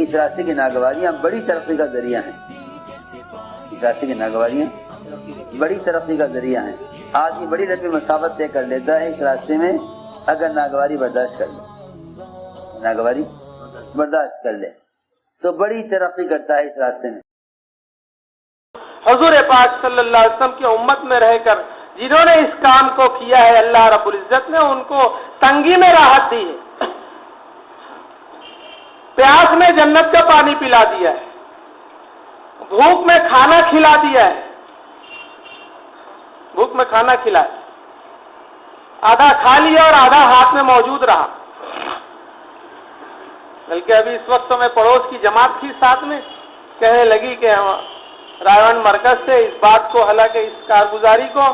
اس راستے کی ناگواریاں بڑی ترقی کا ذریعہ ہیں، اس راستے کی ناگواریاں بڑی ترقی کا ذریعہ ہیں۔ آدمی بڑی لمبی مسافت طے کر لیتا ہے اس راستے میں اگر ناگواری برداشت کر لے، ناگواری برداشت کر لے تو بڑی ترقی کرتا ہے اس راستے میں۔ حضور پاک صلی اللہ علیہ وسلم کی امت میں رہ کر جنہوں نے اس کام کو کیا ہے، اللہ رب العزت نے ان کو تنگی میں راحت دی ہے، پیاس میں جنت کا پانی پلا دیا ہے، بھوک میں کھانا کھلا دیا ہے، بھوک میں کھانا کھلایا، آدھا کھا لیا اور آدھا ہاتھ میں موجود رہا۔ بلکہ ابھی اس وقت میں پڑوس کی جماعت تھی ساتھ میں، کہنے لگی کہ رائے گنج مرکز سے اس بات کو، حالانکہ اس کارگزاری کو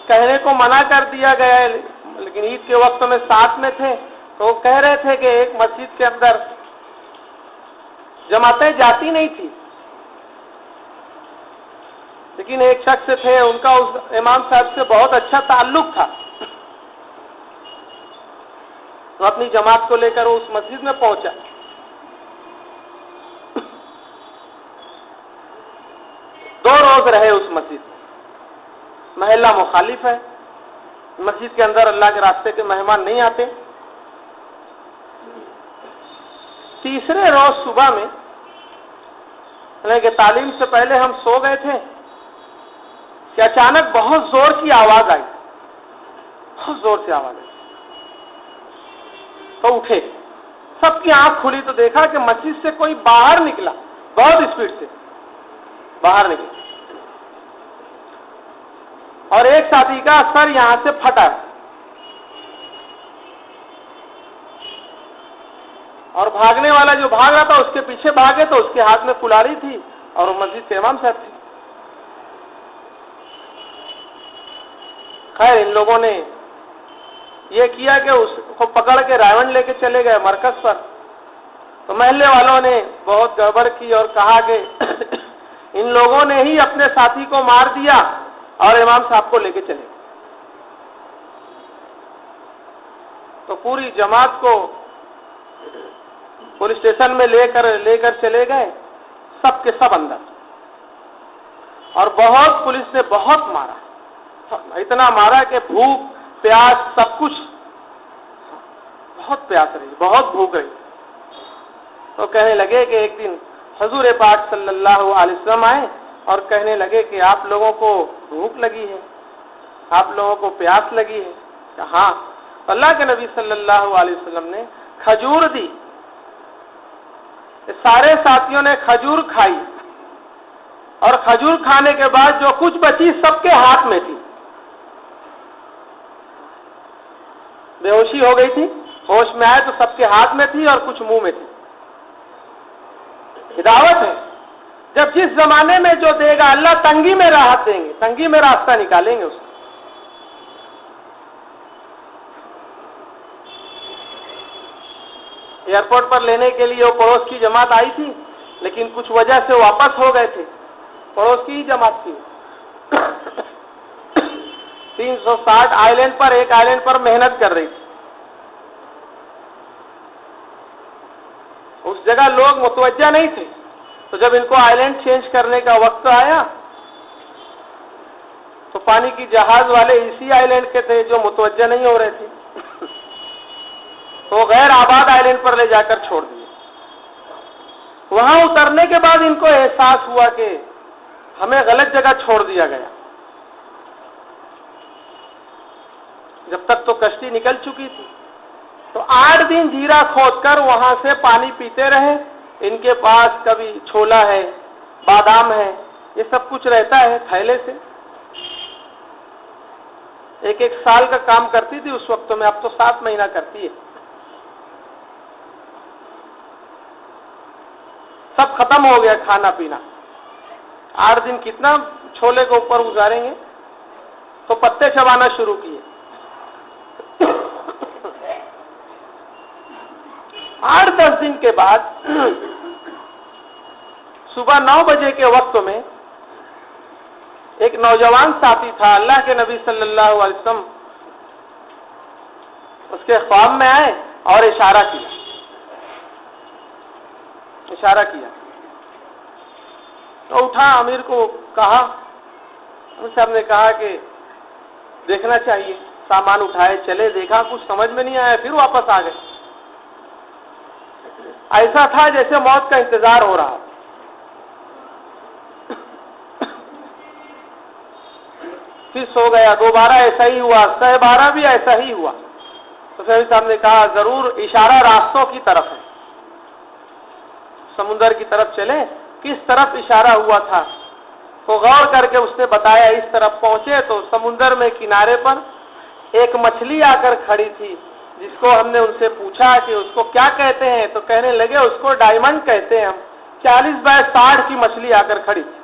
کہنے کو منع کر دیا گیا ہے، لیکن عید کے وقت میں ساتھ میں تھے تو وہ کہہ رہے تھے کہ ایک مسجد کے اندر جماعتیں جاتی نہیں تھی، لیکن ایک شخص تھے ان کا اس امام صاحب سے بہت اچھا تعلق تھا، تو اپنی جماعت کو لے کر وہ اس مسجد میں پہنچا۔ دو روز رہے اس مسجد میں، محلہ مخالف ہے، مسجد کے اندر اللہ کے راستے کے مہمان نہیں آتے۔ تیسرے روز صبح میں کہ تعلیم سے پہلے ہم سو گئے تھے کہ اچانک بہت زور کی آواز آئی، بہت زور سے آواز آئی، تو اٹھے، سب کی آنکھ کھلی تو دیکھا کہ مسجد سے کوئی باہر نکلا، بہت اسپیڈ سے باہر نکلا، اور ایک ساتھی کا سر یہاں سے پھٹا، اور بھاگنے والا جو بھاگ رہا تھا اس کے پیچھے بھاگے تو اس کے ہاتھ میں کلہاڑی تھی اور وہ مسجد کے امام صاحب تھے۔ خیر ان لوگوں نے یہ کیا کہ اس کو پکڑ کے رائے گنج لے کے چلے گئے مرکز پر، تو محلے والوں نے بہت گڑبڑ کی اور کہا کہ ان لوگوں نے ہی اپنے ساتھی کو مار دیا اور امام صاحب کو لے کے چلے، تو پوری جماعت کو پولیس اسٹیشن میں لے کر چلے گئے، سب کے سب اندر، اور بہت پولیس نے بہت مارا، اتنا مارا کہ بھوک پیاس سب کچھ، بہت پیاس رہی، بہت بھوک رہی، تو کہنے لگے کہ ایک دن حضور پاک صلی اللہ علیہ وسلم آئے اور کہنے لگے کہ آپ لوگوں کو بھوک لگی ہے، آپ لوگوں کو پیاس لگی ہے، کہ ہاں، اللہ کے نبی صلی اللہ علیہ وسلم نے کھجور دی، سارے ساتھیوں نے کھجور کھائی، اور کھجور کھانے کے بعد جو کچھ بچی سب کے ہاتھ میں تھی، بے ہوشی ہو گئی تھی، ہوش میں آئے تو سب کے ہاتھ میں تھی اور کچھ منہ میں تھی۔ دعوت ہے، جب جس زمانے میں جو دے گا اللہ تنگی میں راحت دیں گے، تنگی میں راستہ نکالیں گے اس کو۔ ایئرپورٹ پر لینے کے لیے وہ پڑوس کی جماعت آئی تھی، لیکن کچھ وجہ سے واپس ہو گئے تھے، پڑوس کی ہی جماعت تھی۔ 360 آئلینڈ پر ایک آئلینڈ پر محنت کر رہی تھی، اس جگہ لوگ متوجہ نہیں تھے، تو جب ان کو آئلینڈ چینج کرنے کا وقت آیا تو پانی کی جہاز والے اسی آئلینڈ کے تھے جو متوجہ نہیں ہو رہے تھے، تو غیر آباد آئلینڈ پر لے جا کر چھوڑ دیے۔ وہاں اترنے کے بعد ان کو احساس ہوا کہ ہمیں غلط جگہ چھوڑ دیا گیا، جب تک تو کشتی نکل چکی تھی، تو 8 دن جھیرا کھود کر وہاں سے پانی پیتے رہے۔ ان کے پاس کبھی چھولا ہے، بادام ہے، یہ سب کچھ رہتا ہے تھیلے سے، ایک سال کا کام کرتی تھی اس وقت میں، اب تو 7 مہینہ کرتی ہے۔ سب ختم ہو گیا کھانا پینا، 8 دن کتنا چھولے کے اوپر گزاریں گے، تو پتے چبانا شروع کیے۔ 8-10 دن کے بعد صبح 9 بجے کے وقت میں ایک نوجوان ساتھی تھا، اللہ کے نبی صلی اللہ علیہ وسلم اس کے خواب میں آئے اور اشارہ کیا، اشارہ کیا تو اٹھا، امیر کو کہا، امیر صاحب نے کہا کہ دیکھنا چاہیے، سامان اٹھائے چلے، دیکھا کچھ سمجھ میں نہیں آیا، پھر واپس آ گئے۔ ایسا تھا جیسے موت کا انتظار ہو رہا۔ پھر سو گیا، دوبارہ ایسا ہی ہوا، 12 بھی ایسا ہی ہوا۔ تو پھر صاحب نے کہا ضرور اشارہ راستوں کی طرف ہے، سمندر کی طرف چلے، کس طرف اشارہ ہوا تھا؟ تو غور کر کے اس نے بتایا، اس طرف پہنچے تو سمندر میں کنارے پر ایک مچھلی آ کر کھڑی تھی، جس کو ہم نے ان سے پوچھا کہ اس کو کیا کہتے ہیں، تو کہنے لگے اس کو ڈائمنڈ کہتے ہیں ہم، 40x60 کی مچھلی آ کر کھڑی تھی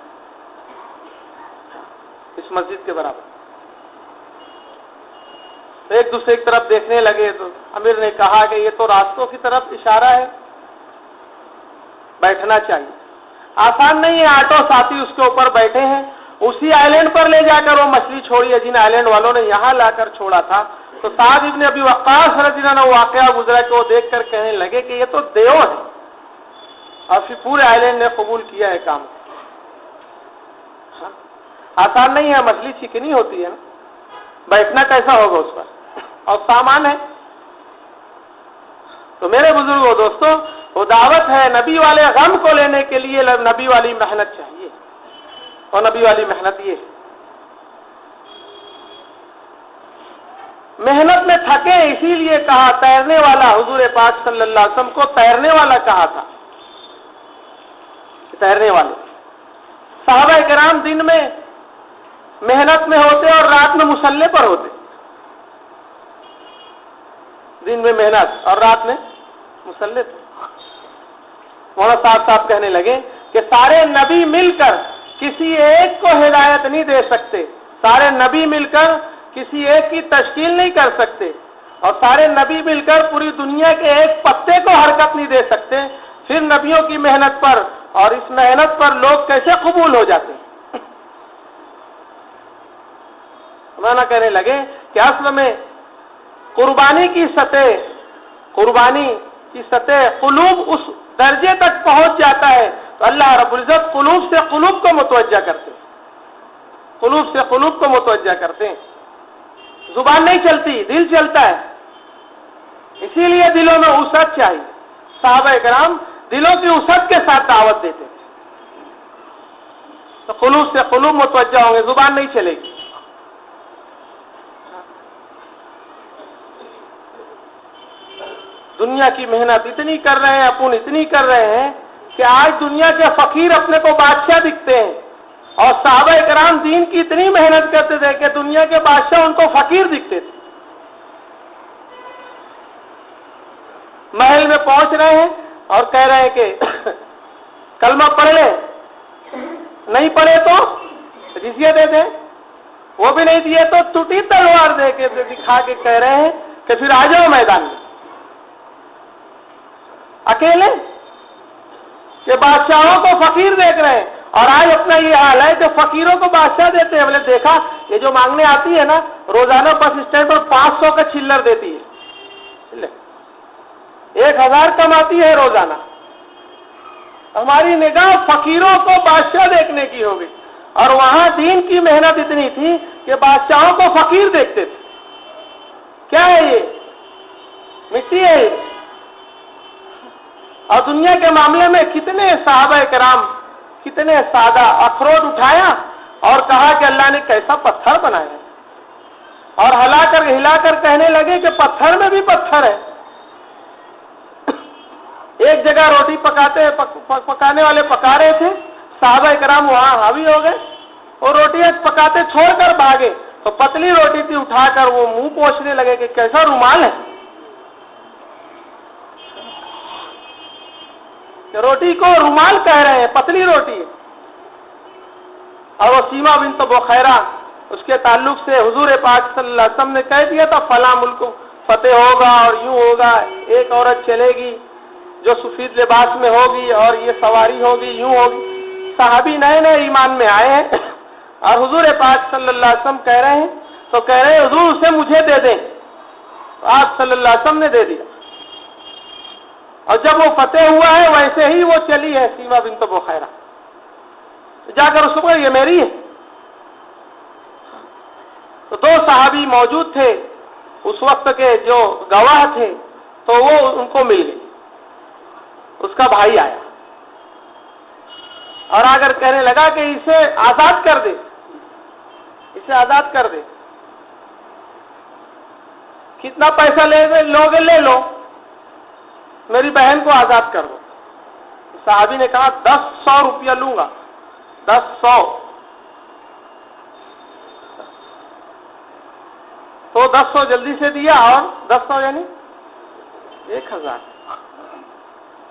اس مسجد کے برابر۔ ایک دوسرے کی طرف دیکھنے لگے تو امیر نے کہا کہ یہ تو راستوں کی طرف اشارہ ہے، بیٹھنا چاہیے۔ آسان نہیں ہے، آٹو ساتھی اس کے اوپر بیٹھے ہیں، اسی آئی لینڈ پر لے جا کر وہ مچھلی چھوڑی ہے جن آئی لینڈ والوں نے یہاں لا کر چھوڑا تھا۔ تو سعد ابن ابی وقاص رضی اللہ عنہ واقعہ گزرا کہ وہ دیکھ کر کہنے لگے کہ یہ تو دیو ہے، اور پھر پورے آئی لینڈ نے قبول کیا ہے کام۔ آسان نہیں ہے، مچھلی چکنی ہوتی ہے نا، بیٹھنا کیسا ہوگا اس پر، اور سامان ہے۔ تو میرے بزرگوں دوستوں، وہ دعوت ہے، نبی والے غم کو لینے کے لیے نبی والی محنت چاہیے، اور نبی والی محنت یہ ہے۔ محنت میں تھکے، اسی لیے کہا تیرنے والا، حضور پاک صلی اللہ علیہ وسلم کو تیرنے والا کہا تھا، تیرنے والے۔ صحابہ کرام دن میں محنت میں ہوتے اور رات میں مصلے پر ہوتے، دن میں محنت اور رات میں مصلے پر۔ مولانا صاحب کہنے لگے کہ سارے نبی مل کر کسی ایک کو ہدایت نہیں دے سکتے، سارے نبی مل کر کسی ایک کی تشکیل نہیں کر سکتے، اور سارے نبی مل کر پوری دنیا کے ایک پتے کو حرکت نہیں دے سکتے، پھر نبیوں کی محنت پر اور اس محنت پر لوگ کیسے قبول ہو جاتے ہیں؟ مولانا کہنے لگے کہ اصل میں قربانی کی سطح قلوب اس درجے تک پہنچ جاتا ہے تو اللہ رب العزت قلوب سے قلوب کو متوجہ کرتے ہیں، قلوب سے قلوب کو متوجہ کرتے ہیں۔ زبان نہیں چلتی، دل چلتا ہے، اسی لیے دلوں میں وسعت چاہیے۔ صحابہ کرام دلوں کی وسعت کے ساتھ دعوت دیتے ہیں، تو قلوب سے قلوب متوجہ ہوں گے، زبان نہیں چلے گی۔ دنیا کی محنت اتنی کر رہے ہیں، اپن اتنی کر رہے ہیں کہ آج دنیا کے فقیر اپنے کو بادشاہ دکھتے ہیں، اور صحابہ کرام دین کی اتنی محنت کرتے تھے کہ دنیا کے بادشاہ ان کو فقیر دکھتے تھے۔ محل میں پہنچ رہے ہیں اور کہہ رہے ہیں کہ کلمہ پڑھ لے، نہیں پڑھے تو جزیہ دے دیں، وہ بھی نہیں دیے تو ٹوٹی تلوار دے کے دکھا کے کہہ رہے ہیں کہ پھر آ جاؤ میدان میں۔ اکیلے کہ بادشاہوں کو فقیر دیکھ رہے ہیں، اور آج اپنا یہ حال ہے کہ فقیروں کو بادشاہ دیتے ہیں۔ ہم نے دیکھا یہ جو مانگنے آتی ہے نا، روزانہ بس اسٹینڈ پر 500 کا چلر دیتی ہے، 1000 کماتی ہے روزانہ۔ ہماری نگاہ فقیروں کو بادشاہ دیکھنے کی ہوگی، اور وہاں دین کی محنت اتنی تھی کہ بادشاہوں کو فقیر دیکھتے تھے۔ کیا ہے یہ؟ مٹی ہے یہ۔ اور دنیا کے معاملے میں کتنے صحابہ کرام کتنے سادہ، اخروٹ اٹھایا اور کہا کہ اللہ نے کیسا پتھر بنایا، اور ہلا کر کہنے لگے کہ پتھر میں بھی پتھر ہے۔ ایک جگہ روٹی پکانے والے پکا رہے تھے، صحابہ کرام وہاں حاوی ہو گئے، اور روٹیاں پکاتے چھوڑ کر بھاگے، تو پتلی روٹی تھی، اٹھا کر وہ منہ پوچھنے لگے کہ کیسا رومال ہے، کہ روٹی کو رومال کہہ رہے ہیں، پتلی روٹی ہے۔ اور وہ سیما بنت بخیرہ، اس کے تعلق سے حضور پاک صلی اللہ علیہ وسلم نے کہہ دیا تھا فلاں ملک فتح ہوگا اور یوں ہوگا، ایک عورت چلے گی جو سفید لباس میں ہوگی اور یہ سواری ہوگی، یوں ہوگی۔ صحابی نئے نئے ایمان میں آئے ہیں، اور حضور پاک صلی اللہ علیہ وسلم کہہ رہے ہیں، تو کہہ رہے ہیں حضور اسے مجھے دے دیں، تو آپ صلی اللہ علیہ وسلم نے دے دیا، اور جب وہ فتح ہوا ہے ویسے ہی وہ چلی ہے سیما بنت بحیرہ، جا کر اس کو یہ میری ہے۔ تو 2 صحابی موجود تھے اس وقت کے جو گواہ تھے، تو وہ ان کو مل گئی۔ اس کا بھائی آیا اور آ کر کہنے لگا کہ اسے آزاد کر دے، اسے آزاد کر دے۔ کتنا پیسہ لوگے لے لو، میری بہن کو آزاد کر دو۔ صحابی نے کہا 100 روپیہ لوں گا، 100۔ تو 100 جلدی سے دیا اور 100 یعنی 1000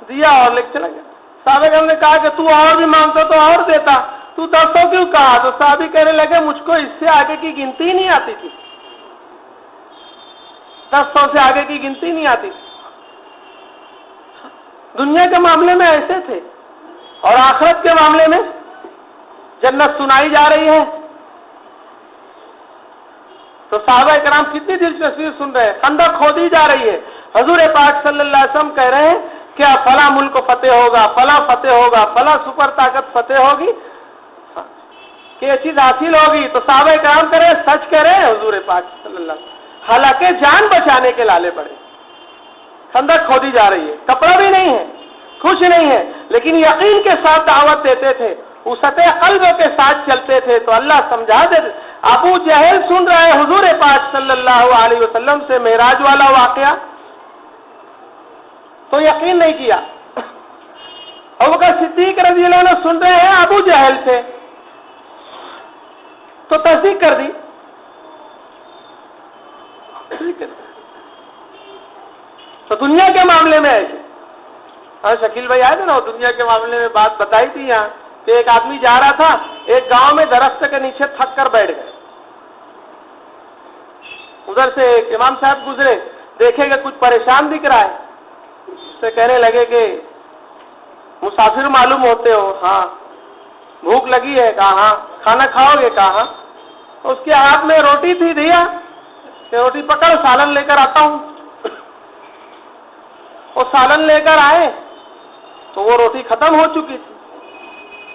دیا اور لے چلا گیا۔ صحابہ کرام نے کہا کہ تو اور بھی مانگتا تو اور دیتا، تو 100 کیوں کہا؟ تو صحابی کہنے لگے مجھ کو اس سے آگے کی گنتی ہی نہیں آتی تھی، 100 سے آگے کی گنتی نہیں آتی تھی۔ دنیا کے معاملے میں ایسے تھے اور آخرت کے معاملے میں جنت سنائی جا رہی ہے تو صحابہ کرام کتنی دلچسپی سن رہے ہیں۔ خندق کھودی جا رہی ہے، حضور پاک صلی اللہ علیہ وسلم کہہ رہے ہیں کیا فلاں ملک فتح ہوگا، فلاں فتح ہوگا، فلاں سپر طاقت فتح ہوگی کہ یہ چیز حاصل ہوگی۔ تو صحابہ کرام کہہ رہے ہیں سچ کہہ رہے ہیں حضور پاک صلی اللہ علیہ وسلم، حالانکہ جان بچانے کے لالے پڑے، خندق کھودی جا رہی ہے، کپڑا بھی نہیں ہے، کچھ نہیں ہے، لیکن یقین کے ساتھ دعوت دیتے تھے، وسعت قلب کے ساتھ چلتے تھے تو اللہ سمجھا دیتے۔ ابو جہل سن رہے ہیں حضور پاک صلی اللہ علیہ وسلم سے معراج والا واقعہ تو یقین نہیں کیا۔ ابوبکر صدیق رضی اللہ عنہ سن رہے ہیں ابو جہل سے تو تصدیق کر دی۔ تو دنیا کے معاملے میں ایسے اور شکیل بھائی آئے تھے نا، دنیا کے معاملے میں بات بتائی تھی یہاں کہ ایک آدمی جا رہا تھا ایک گاؤں میں، درخت کے نیچے تھک کر بیٹھ گئے۔ ادھر سے ایک امام صاحب گزرے، دیکھے کہ کچھ پریشان دکھ رہا ہے، اس سے کہنے لگے کہ مسافر معلوم ہوتے ہو؟ ہاں۔ بھوک لگی ہے؟ کہا ہاں۔ کھانا کھاؤ گے؟ کہا ہاں۔ اس کے ہاتھ میں روٹی تھی، دیا کہ روٹی پکڑ، سالن لے کر آتا ہوں۔ وہ سالن لے کر آئے تو وہ روٹی ختم ہو چکی تھی۔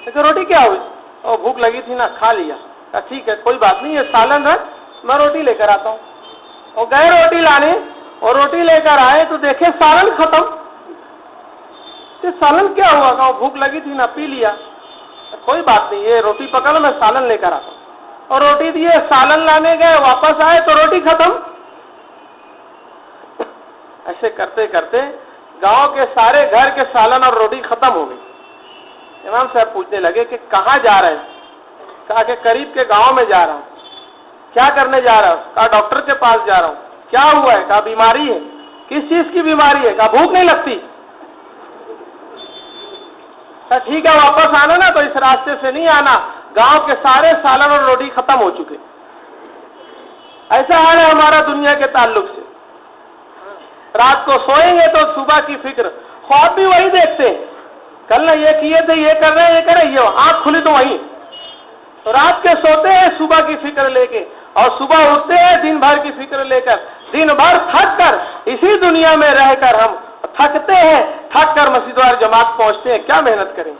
لیکن روٹی کیا ہوئی؟ اور بھوک لگی تھی نا، کھا لیا۔ کہا ٹھیک ہے کوئی بات نہیں، یہ سالن رکھ، میں روٹی لے کر آتا ہوں۔ اور گئے روٹی لانے اور روٹی لے کر آئے تو دیکھے سالن ختم۔ یہ سالن کیا ہوا؟ کہا بھوک لگی تھی نا، پی لیا۔ کوئی بات نہیں، یہ روٹی پکڑ، میں سالن لے کر آتا ہوں۔ اور روٹی دیے، سالن لانے گئے، واپس آئے تو روٹی ختم۔ ایسے کرتے کرتے گاؤں کے سارے گھر کے سالن اور روٹی ختم ہو گئی۔ امام صاحب پوچھنے لگے کہ کہاں جا رہے ہیں؟ کہا کہ قریب کے گاؤں میں جا رہا ہوں۔ کیا کرنے جا رہا ہوں؟ کہا ڈاکٹر کے پاس جا رہا ہوں۔ کیا ہوا ہے؟ کہا بیماری ہے۔ کس چیز کی بیماری ہے؟ کہا بھوک نہیں لگتی۔ کہا ٹھیک ہے واپس آنا نا، تو اس راستے سے نہیں آنا، گاؤں کے سارے سالن اور روٹی ختم ہو چکے۔ ایسا حال ہے ہمارا دنیا کے تعلق سے، رات کو سوئیں گے تو صبح کی فکر، خواب بھی وہی دیکھتے ہیں، کل نہ یہ کیے تھے، یہ کر رہے ہیں، یہ کر رہے ہیں، یہ آنکھ کھلی تو وہیں، تو رات کے سوتے ہیں صبح کی فکر لے کے، اور صبح اٹھتے ہیں دن بھر کی فکر لے کر، دن بھر تھک کر اسی دنیا میں رہ کر ہم تھکتے ہیں، تھک کر مسجد اور جماعت پہنچتے ہیں، کیا محنت کریں،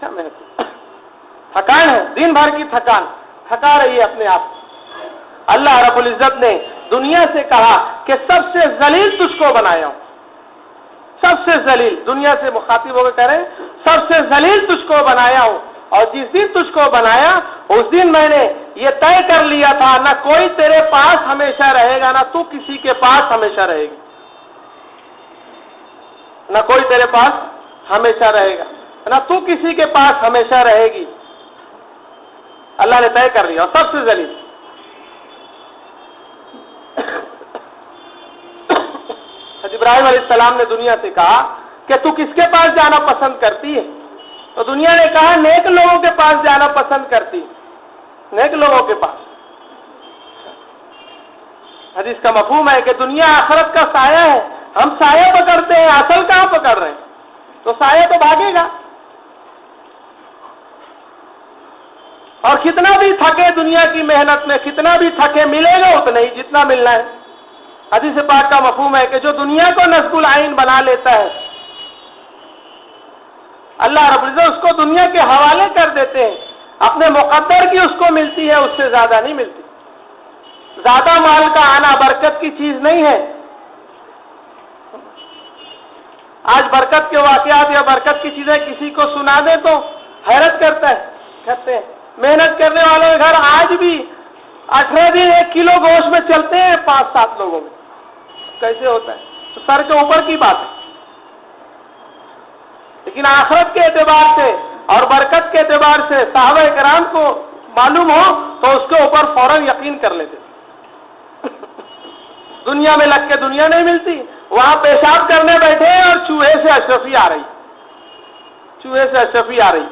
کیا محنت، تھکان ہے، دن بھر کی تھکان تھکا رہی ہے اپنے آپ۔ اللہ رب العزت نے دنیا سے کہا کہ سب سے ذلیل تجھ کو بنایا ہوں، سب سے ذلیل، دنیا سے مخاطب ہو کے کہہ رہے ہیں سب سے ذلیل تجھ کو بنایا ہوں، اور جس دن تجھ کو بنایا اس دن میں نے یہ طے کر لیا تھا نہ کوئی تیرے پاس ہمیشہ رہے گا، نہ تو کسی کے پاس ہمیشہ رہے گی، نہ کوئی تیرے پاس ہمیشہ رہے گا، نہ تو کسی کے پاس ہمیشہ رہے گی، اللہ نے طے کر لیا، اور سب سے ذلیل۔ ابراہیم علیہ السلام نے دنیا سے کہا کہ تو کس کے پاس جانا پسند کرتی ہے؟ تو دنیا نے کہا نیک لوگوں کے پاس جانا پسند کرتی، نیک لوگوں کے پاس۔ حدیث کا مفہوم ہے کہ دنیا آخرت کا سایہ ہے، ہم سایہ پکڑتے ہیں، اصل کہاں پکڑ رہے ہیں؟ تو سایہ تو بھاگے گا، اور کتنا بھی تھکے دنیا کی محنت میں، کتنا بھی تھکے، ملے گا اتنا ہی جتنا ملنا ہے، حدیث پاک کا مفہوم ہے کہ جو دنیا کو نصب العین بنا لیتا ہے اللہ رب العزت اس کو دنیا کے حوالے کر دیتے ہیں، اپنے مقدر کی اس کو ملتی ہے، اس سے زیادہ نہیں ملتی۔ زیادہ مال کا آنا برکت کی چیز نہیں ہے۔ آج برکت کے واقعات یا برکت کی چیزیں کسی کو سنا دیں تو حیرت کرتے ہیں۔ محنت کرنے والوں کے گھر آج بھی 18 دن 1 کلو گوشت میں چلتے ہیں 5-7 لوگوں میں، کیسے ہوتا ہے؟ تو سر کے اوپر کی بات ہے، لیکن آخرت کے اعتبار سے اور برکت کے اعتبار سے صحابہ کرام کو معلوم ہو تو اس کے اوپر فوراً یقین کر لیتے۔ دنیا میں لگ کے دنیا نہیں ملتی، وہاں پیشاب کرنے بیٹھے اور چوہے سے اشرفی آ رہی،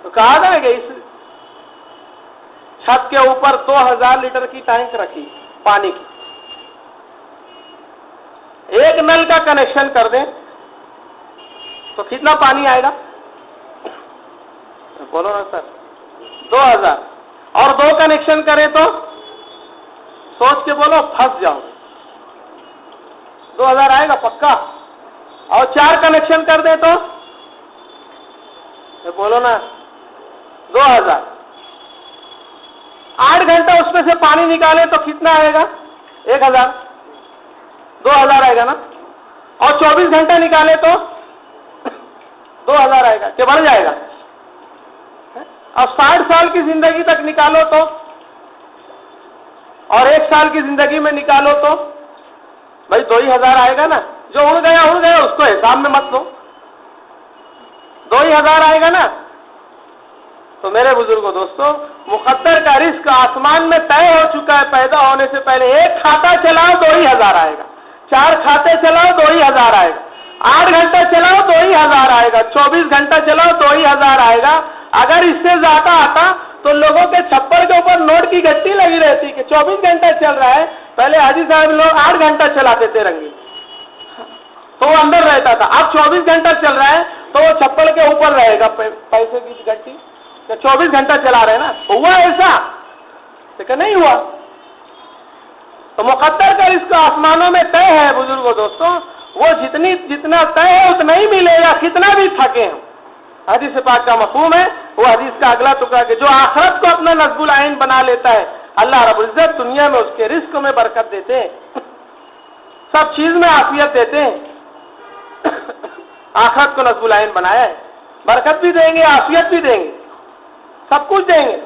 تو کہا تھا کہ اس چھت کے اوپر 2000 لیٹر کی ٹینک رکھی پانی کی، ایک نل کا کنیکشن کر دیں تو کتنا پانی آئے گا؟ بولو نا سر، 2000، اور 2 کنیکشن کریں تو سوچ کے بولو، پھنس جاؤ، 2000 آئے گا پکا، اور 4 کنیکشن کر دیں تو بولو نا 2000، 8 گھنٹہ اس میں سے پانی نکالے تو کتنا آئے گا؟ 1000، 2000 آئے گا نا، اور 24 گھنٹے نکالے تو 2000 آئے گا کہ بڑھ جائے گا؟ اب 60 سال کی زندگی تک نکالو تو، اور 1 سال کی زندگی میں نکالو تو بھائی 2000 آئے گا نا، جو اڑ گیا اس کو حساب میں مت لو، 2000 آئے گا نا۔ تو میرے بزرگوں دوستو، مقدر کا رزق آسمان میں طے ہو چکا ہے، پیدا ہونے سے پہلے 1 کھاتا چلاؤ 2000 آئے گا، 4 کھاتے چلاؤ 2000 آئے گا، 8 گھنٹہ چلاؤ 2000 آئے گا، 24 گھنٹہ چلاؤ 2000 آئے گا۔ اگر اس سے زیادہ آتا تو لوگوں کے چھپر کے اوپر نوٹ کی گٹی لگی رہتی کہ 24 گھنٹہ چل رہا ہے، پہلے حاجی صاحب لوگ 8 گھنٹہ چلاتے تھے رنگی، تو وہ اندر رہتا تھا، اب 24 گھنٹہ چل رہا ہے تو وہ چھپر کے اوپر رہے گا پیسے کی گٹی، کہ 24 گھنٹہ چلا رہے نا۔ ہوا ایسا کہ نہیں ہوا؟ تو مقدر کا رزق آسمانوں میں طے ہے بزرگوں دوستوں، وہ جتنا طے ہے اتنا ہی ملے گا، کتنا بھی تھکے ہم۔ حدیث پاک کا مفہوم ہے وہ حدیث کا اگلا ٹکڑا کہ جو آخرت کو اپنا نصب العین بنا لیتا ہے، اللہ رب العزت دنیا میں اس کے رزق میں برکت دیتے ہیں، سب چیز میں عافیت دیتے ہیں۔ آخرت کو نصب العین بنایا ہے، برکت بھی دیں گے، عافیت بھی دیں گے، سب کچھ دیں گے،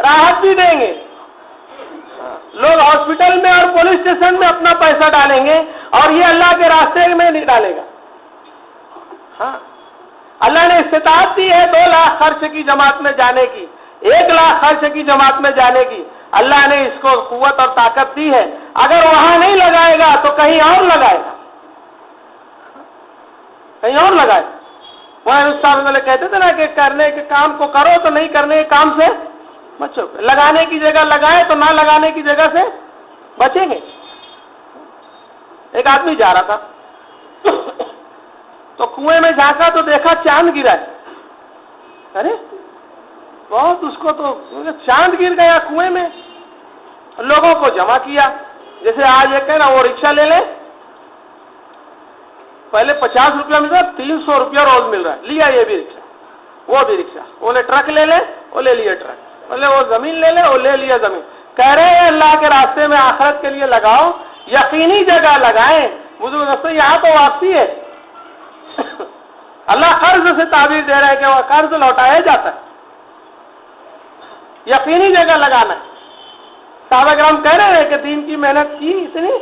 راحت بھی دیں گے۔ لوگ ہاسپٹل میں اور پولیس اسٹیشن میں اپنا پیسہ ڈالیں گے اور یہ اللہ کے راستے میں نہیں ڈالے گا۔ ہاں، اللہ نے استطاعت دی ہے 2 لاکھ خرچ کی جماعت میں جانے کی، 1 لاکھ خرچ کی جماعت میں جانے کی، اللہ نے اس کو قوت اور طاقت دی ہے۔ اگر وہاں نہیں لگائے گا تو کہیں اور لگائے گا، کہیں اور لگائے گا۔ وہ کہتے تھے نا کہ کرنے کے کام کو کرو تو نہیں کرنے کے کام سے بچو، لگانے کی جگہ لگائے تو نہ لگانے کی جگہ سے بچیں گے۔ ایک آدمی جا رہا تھا تو کنویں میں جھانکا تو دیکھا چاند گرا ہے، ارے بہت، اس کو تو چاند گر گیا کنویں میں۔ لوگوں کو جمع کیا، جیسے آج ایک ہے نا وہ رکشہ لے لے، پہلے 50 روپیہ مل رہا، 300 روپیہ روز مل رہا ہے، لیا یہ بھی رکشہ، وہ بھی رکشہ، بولے ٹرک لے لے، وہ لے لیا ٹرک، بولے وہ زمین لے لے، وہ لے لیا زمین۔ کہہ رہے ہیں اللہ کے راستے میں آخرت کے لیے لگاؤ، یقینی جگہ لگائیں۔ بزرگ دوستوں، یہاں تو واپسی ہے، اللہ قرض سے تعبیر دے رہا ہے کہ وہ قرض لوٹایا جاتا ہے، یقینی جگہ لگانا ہے۔ صحابہ کرام کہہ رہے ہیں کہ دین کی محنت کی اتنی،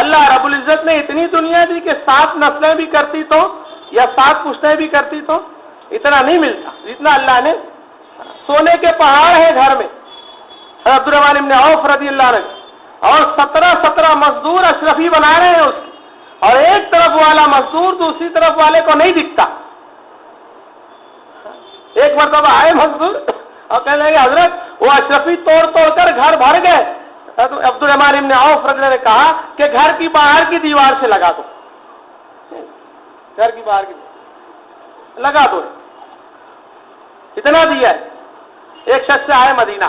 اللہ رب العزت نے اتنی دنیا دی کہ 7 نسلیں بھی کرتی تو، یا 7 پشتیں بھی کرتی تو اتنا نہیں ملتا جتنا اللہ نے۔ سونے کے پہاڑ ہیں گھر میں، عبد الرحمن بن عوف رضی اللہ عنہ، اور 17 مزدور اشرفی بنا رہے ہیں اس کی، اور ایک طرف والا مزدور دوسری طرف والے کو نہیں دکھتا۔ ایک مرتبہ آئے مزدور اور کہنے لگے حضرت وہ اشرفی توڑ کر گھر بھر گئے۔ عبد الرحمن بن عوف رضی اللہ عنہ نے کہا کہ گھر کی باہر کی دیوار سے لگا دو، گھر کی باہر کی لگا دو، اتنا دیا ہے۔ ایک شخص سے آئے مدینہ،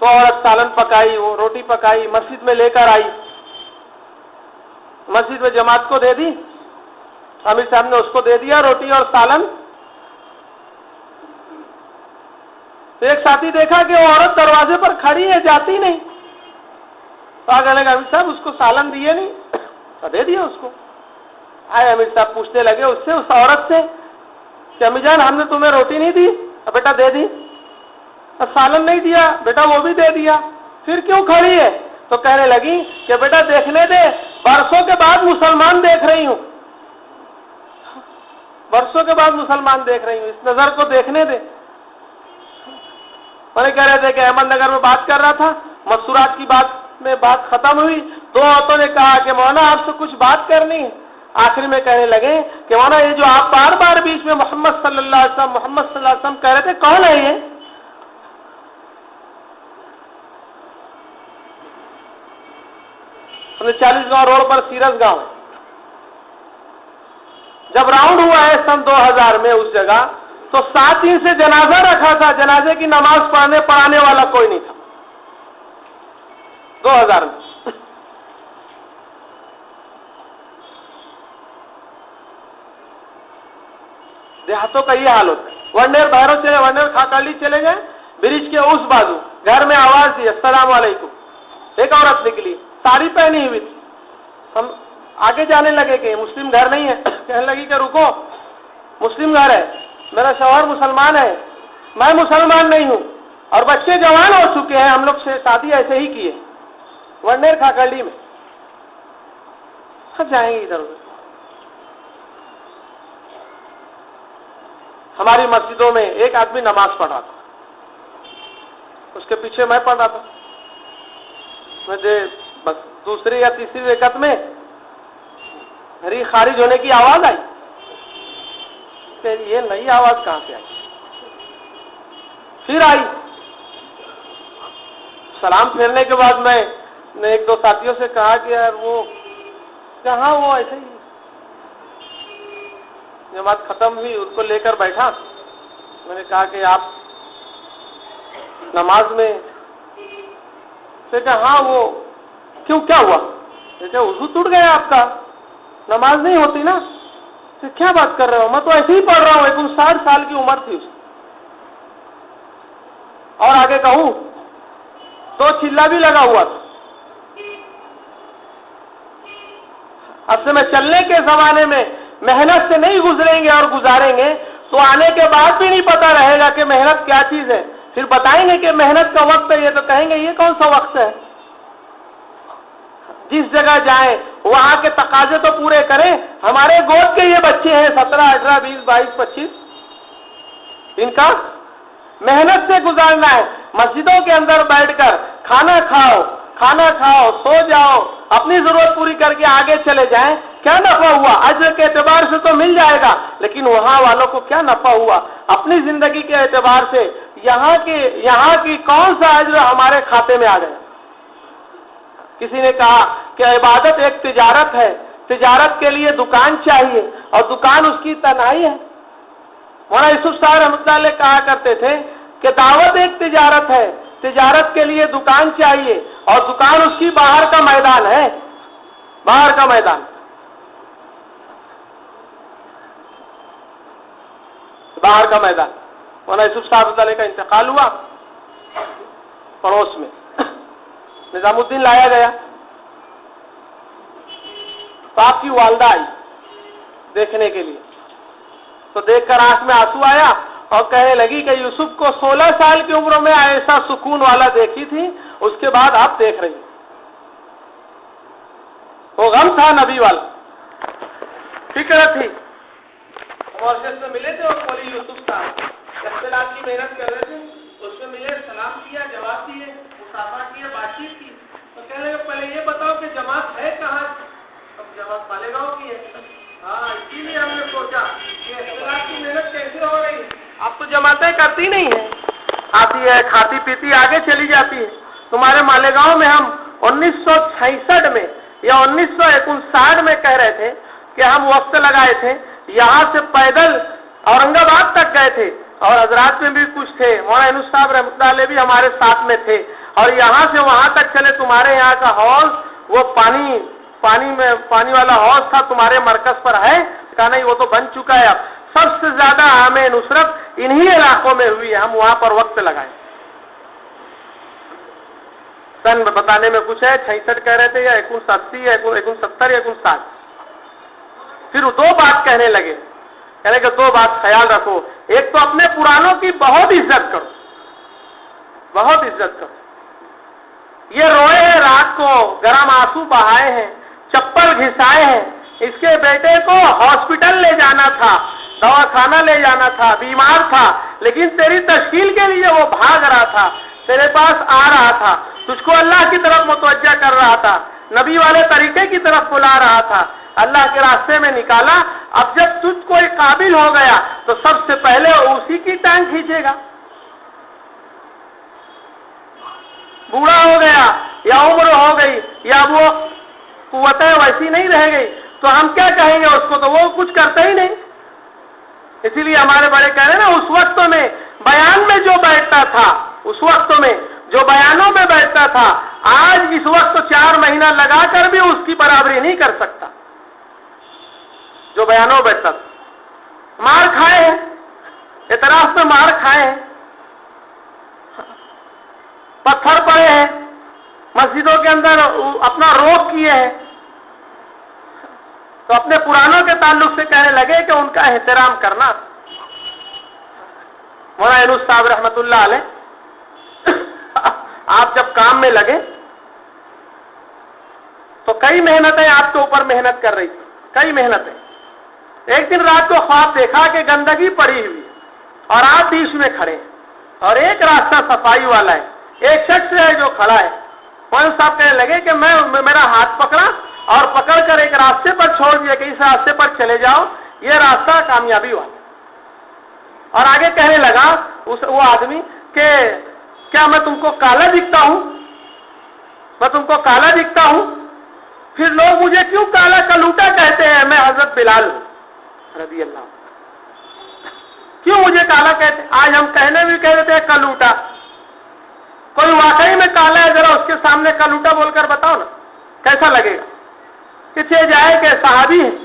تو عورت سالن پکائی، وہ روٹی پکائی، مسجد میں لے کر آئی، مسجد میں جماعت کو دے دی، امیر صاحب نے اس کو دے دیا روٹی اور سالن۔ تو ایک ساتھی دیکھا کہ وہ عورت دروازے پر کھڑی ہے، جاتی نہیں، تو آگے لگا امیر صاحب اس کو سالن دیے نہیں، تو دے دیا اس کو۔ آئے امیر صاحب پوچھنے لگے اس سے، اس عورت سے کہ امی جان ہم نے تمہیں روٹی نہیں دی؟ بیٹا دے دی۔ سالن نہیں دیا؟ بیٹا وہ بھی دے دیا۔ پھر کیوں کھڑی ہے؟ تو کہنے لگی کہ بیٹا دیکھنے دے، برسوں کے بعد مسلمان دیکھ رہی ہوں، برسوں کے بعد مسلمان دیکھ رہی ہوں، اس نظر کو دیکھنے دے۔ میں نے کہہ رہے تھے کہ احمد نگر میں بات کر رہا تھا، مستورات کی بات میں بات ختم ہوئی، دو عورتوں نے کہا کہ مولانا آپ سے کچھ بات کرنی ہے۔ آخر میں کہنے لگے کہ مولانا یہ جو آپ بار بار بیچ میں محمد صلی اللہ علیہ وسلم محمد صلی اللہ علیہ وسلم کہہ رہے تھے، کون ہے یہ؟ ہم نے 40 گاؤں روڈ پر سیرس گاؤں جب راؤنڈ ہوا ہے سن 2000 میں اس جگہ، تو 7 دن سے جنازہ رکھا تھا، جنازے کی نماز پڑھانے والا کوئی نہیں تھا 2000 میں۔ دیہاتوں کا یہ حال ہوتا ہے۔ ونڈیر بہرو چلے، ونڈیر کھاکالی چلے گئے، برج کے اس بازو گھر میں آواز دی السلام علیکم، ایک عورت نکلی، ساڑی پہنی ہوئی تھی۔ ہم آگے جانے لگے کہ مسلم گھر نہیں ہے، کہنے لگی کہ رکو، مسلم گھر ہے، میرا شوہر مسلمان ہے، میں مسلمان نہیں ہوں، اور بچے جوان ہو چکے ہیں، ہم لوگ سے شادی ایسے ہی کیے ونڈیر کھاکالی میں۔ سب جائیں گے ادھر ادھر۔ ہماری مسجدوں میں ایک آدمی نماز پڑھ رہا تھا، اس کے پیچھے میں پڑھ رہا تھا، مجھے بس دوسری یا تیسری رکعت میں میری خارج ہونے کی آواز آئی کہ یہ نئی آواز کہاں سے آئی؟ پھر آئی، سلام پھیرنے کے بعد میں نے ایک دو ساتھیوں سے کہا کہ یار وہ کہاں، وہ ایسے ہی جماعت ختم ہوئی، اس کو لے کر بیٹھا، میں نے کہا کہ آپ نماز میں سے کہا ہاں وہ کیوں، کیا ہوا؟ کہ وضو ٹوٹ گیا آپ کا، نماز نہیں ہوتی نا؟ کیا بات کر رہے ہو، میں تو ایسے ہی پڑھ رہا ہوں، 59 سال کی عمر تھی اس کی۔ اور آگے کہوں تو چلا بھی لگا ہوا تھا۔ اب سے میں چلنے کے زمانے میں محنت سے نہیں گزریں گے اور گزاریں گے تو آنے کے بعد بھی نہیں پتا رہے گا کہ محنت کیا چیز ہے۔ پھر بتائیں گے کہ محنت کا وقت ہے، یہ تو کہیں گے یہ کون سا وقت ہے۔ جس جگہ جائیں وہاں کے تقاضے تو پورے کریں۔ ہمارے گود کے یہ بچے ہیں 17 18 20 22 25، ان کا محنت سے گزارنا ہے۔ مسجدوں کے اندر بیٹھ کر کھانا کھاؤ، سو جاؤ، اپنی ضرورت پوری کر کے آگے چلے جائیں، کیا نفع ہوا؟ اجر کے اعتبار سے تو مل جائے گا، لیکن وہاں والوں کو کیا نفع ہوا؟ اپنی زندگی کے اعتبار سے یہاں کی کون سا اجر ہمارے کھاتے میں آ گیا؟ کسی نے کہا کہ عبادت ایک تجارت ہے، تجارت کے لیے دکان چاہیے، اور دکان اس کی تنہائی ہے۔ مولانا یوسف صاحب رحمۃ اللہ علیہ کہا کرتے تھے کہ دعوت ایک تجارت ہے، تجارت کے لیے دکان چاہیے، اور دکان اس کی باہر کا میدان ہے، باہر کا میدان، باہر کا میدان۔ مولانا یوسف صاحب رحمۃ اللہ علیہ کا انتقال ہوا، پڑوس میں نظام الدین لایا گیا، تو آپ کی والدہ آئی دیکھنے کے لیے، تو دیکھ کر آنکھ میں آنسو آیا اور کہنے لگی کہ یوسف کو 16 سال کی عمر میں ایسا سکون والا دیکھی تھی، اس کے بعد آپ دیکھ رہی ہیں۔ وہ غم تھا نبی والا، فکر تھی۔ مورشید سے ملے تھے اور مولوی یوسف صاحب اختلاف کی محنت کر رہے تھے، اس سے ملے، سلام کیا، جواب دیے، مسافہ کیا، بات چیت کی، تو کہنے لگے پہلے یہ بتاؤ کہ جماعت ہے کہاں؟ اب جماعت مالیگاؤں کی ہے۔ ہاں، اسی لیے ہم نے سوچا کہ اختلاف کی محنت کیسے ہو رہی ہے؟ آپ تو جماعتیں کرتی نہیں ہیں، آتی ہے، کھاتی پیتی آگے چلی جاتی ہے۔ تمہارے مالیگاؤں میں ہم 1966 میں یا 1959 میں کہہ رہے تھے کہ ہم وقت لگائے تھے، یہاں سے پیدل اورنگ آباد تک گئے تھے، اور حضرات میں بھی کچھ تھے، مولانا یونس صاحب رحمۃ اللہ علیہ بھی ہمارے ساتھ میں تھے۔ اور یہاں سے وہاں تک چلے تمہارے یہاں کا حوض وہ پانی والا حوض تھا تمہارے مرکز پر ہے؟ کہا نہیں، وہ تو بن چکا ہے۔ اب سب سے زیادہ ہمیں نصرت انہی علاقوں میں ہوئی ہے، ہم وہاں پر وقت لگائے۔ سن بتانے میں کچھ ہے، 66 کہہ رہے تھے یا 59 یا 69 یا 59۔ پھر وہ 2 بات کہنے لگے، کہنے کہ 2 بات خیال رکھو۔ ایک تو اپنے پرانوں کی بہت عزت کرو، بہت عزت کرو۔ یہ روئے ہیں رات کو، گرم آنسو بہائے ہیں، چپل گھسائے ہیں، اس کے بیٹے کو ہاسپٹل لے جانا تھا، دواخانہ لے جانا تھا، بیمار تھا، لیکن تیری تشکیل کے لیے وہ بھاگ رہا تھا، تیرے پاس آ رہا تھا، تجھ کو اللہ کی طرف متوجہ کر رہا تھا، نبی والے طریقے کی طرف بلا رہا تھا، اللہ کے راستے میں نکالا۔ اب جب تجھ کوئی قابل ہو گیا تو سب سے پہلے اسی کی ٹانگ کھینچے گا۔ بوڑھا ہو گیا یا عمر ہو گئی یا وہ قوتیں ویسی نہیں رہ گئی تو ہم کیا کہیں گے اس کو؟ تو وہ کچھ کرتا ہی نہیں۔ اسی لیے ہمارے بڑے کہہ رہے ہیں نا، اس وقت میں بیان میں جو بیٹھتا تھا، اس وقت میں جو بیانوں میں بیٹھتا تھا، آج اس وقت 4 مہینہ لگا کر بھی اس کی برابری نہیں کر سکتا۔ جو بیانوں میں بیٹھتا تھا، مار کھائے ہیں، اعتراف میں مار کھائے ہیں، پتھر پڑے ہیں، مسجدوں کے اندر اپنا روک کیے ہیں، تو اپنے پرانوں کے تعلق سے کہنے لگے کہ ان کا احترام کرنا۔ مولانا یونس صاحب رحمت اللہ علیہ، آپ جب کام میں لگے تو کئی محنتیں آپ کے اوپر محنت کر رہی تھی، کئی محنتیں۔ ایک دن رات کو خواب دیکھا کہ گندگی پڑی ہوئی اور آپ بیچ میں کھڑے ہیں اور ایک راستہ صفائی والا ہے، ایک شخص ہے جو کھڑا ہے۔ مولانا صاحب کہنے لگے کہ میرا ہاتھ پکڑا اور پکڑ کر ایک راستے پر چھوڑ دیا کہ اس راستے پر چلے جاؤ، یہ راستہ کامیابی والا۔ اور آگے کہنے لگا وہ آدمی کہ کیا میں تم کو کالا دکھتا ہوں؟ میں تم کو کالا دکھتا ہوں؟ پھر لوگ مجھے کیوں کالا کلوٹا کہتے ہیں؟ میں حضرت بلال ہوں رضی اللہ عنہ۔ کیوں مجھے کالا کہتے ہیں؟ آج ہم کہنے بھی کہہ دیتے ہیں کلوٹا۔ کوئی واقعی میں کالا ہے، ذرا اس کے سامنے کلوٹا بول کر بتاؤ نا، کیسا لگے گا؟ کچھ جائے کہ صحابی ہیں،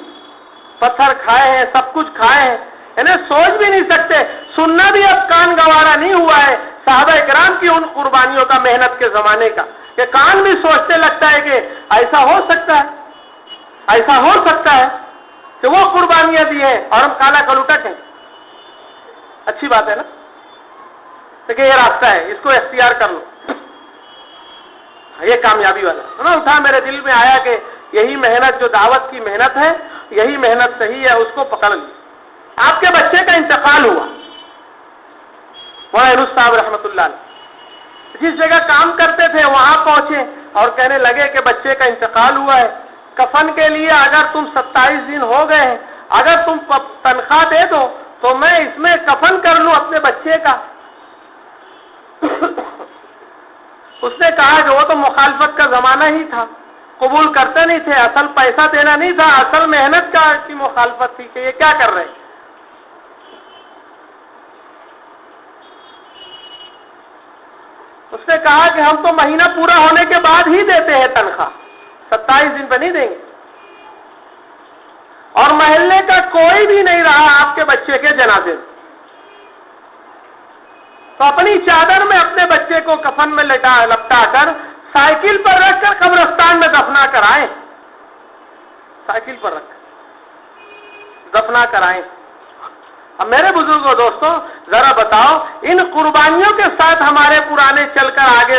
پتھر کھائے ہیں، سب کچھ کھائے ہیں، انہیں سوچ بھی نہیں سکتے، سننا بھی اب کان گوارا نہیں ہوا ہے صحابہ اکرام کی ان قربانیوں کا، محنت کے زمانے کا، کہ کان بھی سوچتے لگتا ہے کہ ایسا ہو سکتا ہے، ایسا ہو سکتا ہے کہ وہ قربانیاں دی ہیں اور ہم کالا کلوٹا کہیں۔ اچھی بات ہے نا، کہ یہ راستہ ہے، اس کو اختیار کر لو، یہ کامیابی والا ہے نا۔ اٹھا میرے دل میں آیا کہ یہی محنت جو دعوت کی محنت ہے، یہی محنت صحیح ہے، اس کو پکڑ لی۔ آپ کے بچے کا انتقال ہوا، مولانا یونس صاحب رحمت اللہ علیہ جس جگہ کام کرتے تھے وہاں پہنچے اور کہنے لگے کہ بچے کا انتقال ہوا ہے، کفن کے لیے اگر تم 27 دن ہو گئے ہیں، اگر تم تنخواہ دے دو تو میں اس میں کفن کر لوں اپنے بچے کا۔ اس نے کہا کہ وہ تو مخالفت کا زمانہ ہی تھا، قبول کرتے نہیں تھے، اصل پیسہ دینا نہیں تھا، اصل محنت کی مخالفت تھی کہ یہ کیا کر رہے ہیں۔ اس نے کہا کہ ہم تو مہینہ پورا ہونے کے بعد ہی دیتے ہیں تنخواہ، 27 دن پہ نہیں دیں گے، اور محلے کا کوئی بھی نہیں رہا آپ کے بچے کے جنازے میں، تو اپنی چادر میں اپنے بچے کو کفن میں لپٹا کر سائیکل پر رکھ کر قبرستان میں دفنا کر آئے، سائیکل پر رکھ کر دفنا کر آئے۔ اب میرے بزرگوں دوستوں ذرا بتاؤ، ان قربانیوں کے ساتھ ہمارے پرانے چل کر آگے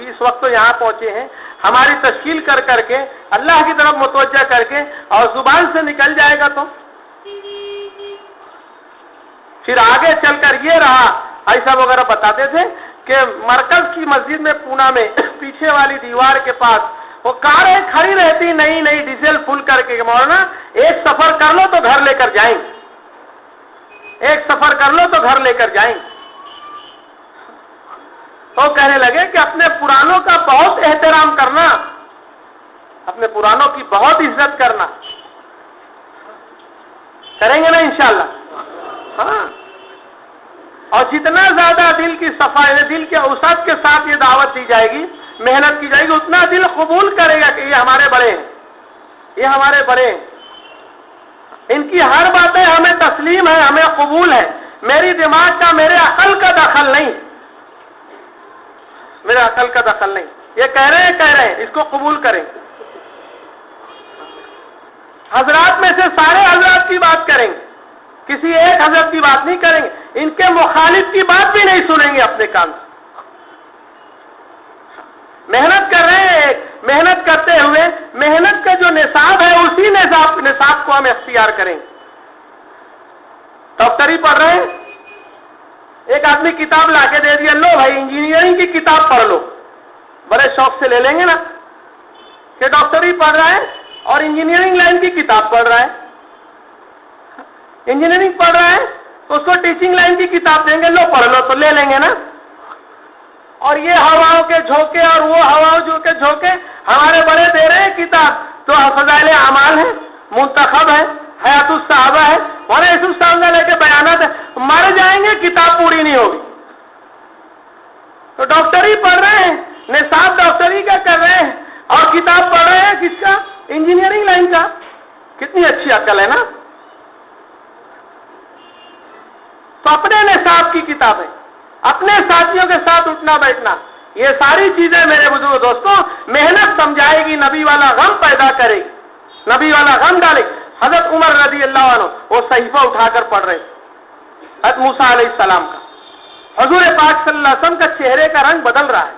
اس وقت تو یہاں پہنچے ہیں، ہماری تشکیل کر کر کے اللہ کی طرف متوجہ کر کے، اور زبان سے نکل جائے گا تو پھر آگے چل کر یہ رہا۔ ایسا وغیرہ بتاتے تھے کہ مرکز کی مسجد میں پونا میں پیچھے والی دیوار کے پاس وہ کاریں کھڑی رہتی نئی نئی ڈیزل فل کر کے، مولانا ایک سفر کر لو تو گھر لے کر جائیں گے، ایک سفر کر لو تو گھر لے کر جائیں گے۔ تو کہنے لگے کہ اپنے پرانوں کا بہت احترام کرنا، اپنے پرانوں کی بہت عزت کرنا، کریں گے نا انشاءاللہ؟ ہاں، اور جتنا زیادہ دل کی صفائی، دل کے وسعت کے ساتھ یہ دعوت دی جائے گی، محنت کی جائے گی، اتنا دل قبول کرے گا کہ یہ ہمارے بڑے ہیں، یہ ہمارے بڑے ہیں، ان کی ہر باتیں ہمیں تسلیم ہے، ہمیں قبول ہے، میری دماغ کا، میرے عقل کا دخل نہیں، میرے عقل کا دخل نہیں، یہ کہہ رہے ہیں، اس کو قبول کریں۔ حضرات میں سے سارے حضرات کی بات کریں گے، کسی ایک حضرت کی بات نہیں کریں گے، ان کے مخالف کی بات بھی نہیں سنیں گے اپنے کان سے۔ محنت کر رہے ہیں، محنت کرتے ہوئے محنت کا جو نصاب ہے اسی نصاب کو ہم اختیار کریں گے۔ ڈاکٹری پڑھ رہے ہیں، ایک آدمی کتاب لا کے دے دیا، لو بھائی انجینئرنگ کی کتاب پڑھ لو، بڑے شوق سے لے لیں گے نا کہ ڈاکٹری پڑھ رہا ہے اور انجینئرنگ لائن کی کتاب پڑھ رہا ہے، انجینئرنگ پڑھ رہا ہے تو اس کو ٹیچنگ لائن کی کتاب دیں گے، لو پڑھ لو، تو لے لیں گے نا۔ اور یہ ہواؤں کے جھونکے اور وہ ہواؤں کے جھونکے ہمارے بڑے دے رہے ہیں کتاب، تو فضائل اعمال ہے، منتخب ہے، حیات الصحابہ ہے، اور یوسف صاحب لے کے بیانات ہے، مر جائیں گے کتاب پوری نہیں ہوگی۔ تو ڈاکٹری پڑھ رہے ہیں، نصاب ڈاکٹری کا کر رہے ہیں، اور کتاب پڑھ رہے ہیں کس کا؟ انجینئرنگ لائن کا۔ کتنی اچھی عقل ہے نا۔ تو اپنے نصاب کی کتاب ہے، اپنے ساتھیوں کے ساتھ اٹھنا بیٹھنا، یہ ساری چیزیں میرے بزرگ دوستوں محنت سمجھائے گی، نبی والا غم پیدا کرے گی، نبی والا غم ڈالے گی۔ حضرت عمر رضی اللہ عنہ وہ صحیفہ اٹھا کر پڑھ رہے حضرت موسیٰ علیہ السلام کا، حضور پاک صلی اللہ علیہ وسلم کا چہرے کا رنگ بدل رہا ہے،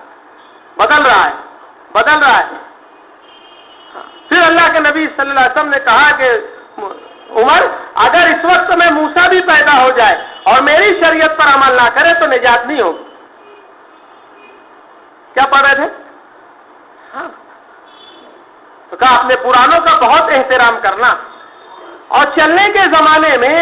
بدل رہا ہے، بدل رہا ہے۔ پھر اللہ کے نبی صلی اللہ علیہ وسلم نے کہا کہ عمر اگر اس وقت میں موسیٰ بھی پیدا ہو جائے اور میری شریعت پر عمل نہ کرے تو نجات نہیں ہوگی۔ کیا پڑھ رہے تھے؟ ہاں، تو کہا اپنے پرانوں کا بہت احترام کرنا اور چلنے کے زمانے میں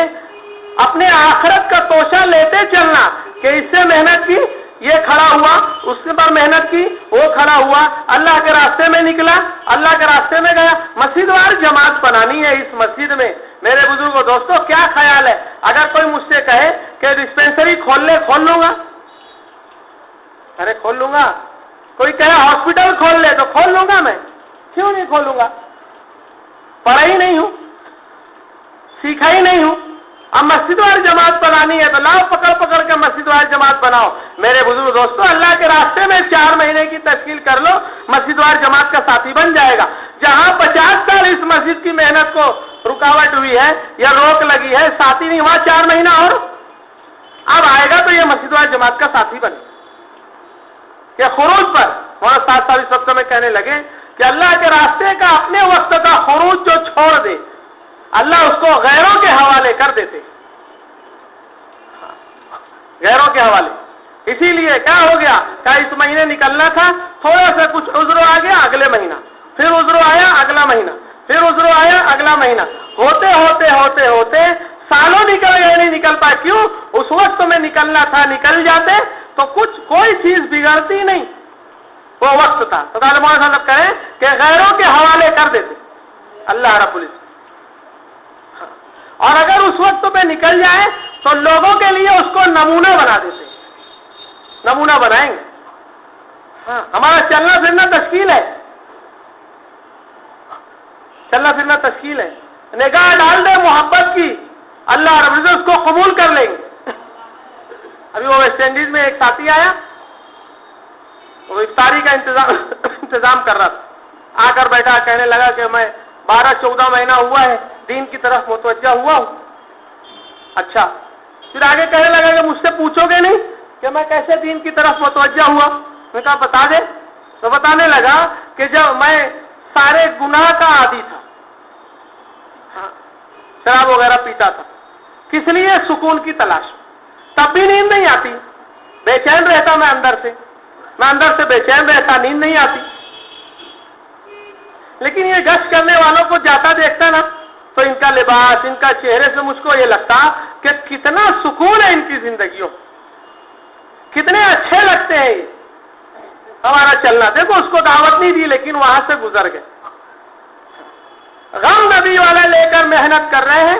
اپنے آخرت کا توشہ لیتے چلنا کہ اس سے محنت کی، یہ کھڑا ہوا، اس پر محنت کی، وہ کھڑا ہوا، اللہ کے راستے میں نکلا، اللہ کے راستے میں گیا۔ مسجد وار جماعت بنانی ہے اس مسجد میں۔ میرے بزرگوں دوستوں کیا خیال ہے اگر کوئی مجھ سے کہے کہ ڈسپینسری کھول لے، کھول لوں گا؟ ارے کھول لوں گا۔ کوئی کہے ہاسپٹل کھول لے تو کھول لوں گا میں، کیوں نہیں کھولوں گا؟ پڑھا ہی نہیں ہوں، سیکھا ہی نہیں ہوں۔ اب مسجد وار جماعت بنانی ہے تو لاؤ پکڑ پکڑ کے مسجد وار جماعت بناؤ۔ میرے بزرگ دوستوں اللہ کے راستے میں 4 مہینے کی تشکیل کر لو، مسجد وار جماعت کا ساتھی بن جائے گا۔ جہاں 50 سال اس مسجد کی محنت کو رکاوٹ ہوئی ہے یا روک لگی ہے، ساتھی نہیں، وہاں 4 مہینہ اور اب آئے گا تو یہ مسجد وار جماعت کا ساتھی بنے۔ کہ خروج پر وہاں 7 سال اس وقت میں کہنے لگے کہ اللہ کے راستے کا اپنے وقت کا خروج جو چھوڑ دے اللہ اس کو غیروں کے حوالے کر دیتے، غیروں کے حوالے۔ اسی لیے کیا ہو گیا کہ اس مہینے نکلنا تھا، تھوڑا سا کچھ عذر آ گیا اگلے مہینہ، پھر عذر آیا اگلا مہینہ، پھر عذر آیا اگلا مہینہ، ہوتے ہوتے ہوتے ہوتے سالوں نکل گئے، نہیں نکل پائے۔ کیوں؟ اس وقت میں نکلنا تھا، نکل جاتے تو کوئی چیز بگڑتی نہیں، وہ وقت تھا۔ تو مولانا صاحب کہیں کہ غیروں کے حوالے کر دیتے اللہ رب العزت، اور اگر اس وقت پہ نکل جائے تو لوگوں کے لیے اس کو نمونہ بنا دیتے، نمونہ بنائیں گے۔ ہاں، ہمارا چلنا پھرنا تشکیل ہے، چلنا پھرنا تشکیل ہے۔ نگاہ ڈال دے محبت کی، اللہ رب العزت اس کو قبول کر لیں گے۔ ابھی وہ ویسٹ انڈیز میں ایک ساتھی آیا، وہ افطاری کا انتظام کر رہا تھا، آ کر بیٹھا، کہنے لگا کہ میں 12-14 مہینہ ہوا ہے دین کی طرف متوجہ ہوا ہوں۔ اچھا، پھر آگے کہنے لگا کہ مجھ سے پوچھو گے نہیں کہ میں کیسے دین کی طرف متوجہ ہوا؟ میں کہا بتا دے۔ تو بتانے لگا کہ جب میں سارے گناہ کا عادی تھا، شراب وغیرہ پیتا تھا، کس لیے؟ سکون کی تلاش، تب بھی نیند نہیں آتی، بے چین رہتا میں اندر سے بے چین رہتا، نیند نہیں آتی۔ لیکن یہ گشت کرنے والوں کو جاتا دیکھتا نا تو ان کا لباس، ان کا چہرے سے مجھ کو یہ لگتا کہ کتنا سکون ہے ان کی زندگیوں، کتنے اچھے لگتے ہیں یہ ہمارا چلنا۔ دیکھو اس کو دعوت نہیں دی لیکن وہاں سے گزر گئے، غم نبی والا لے کر محنت کر رہے ہیں،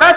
10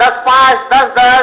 10:05, 10:10,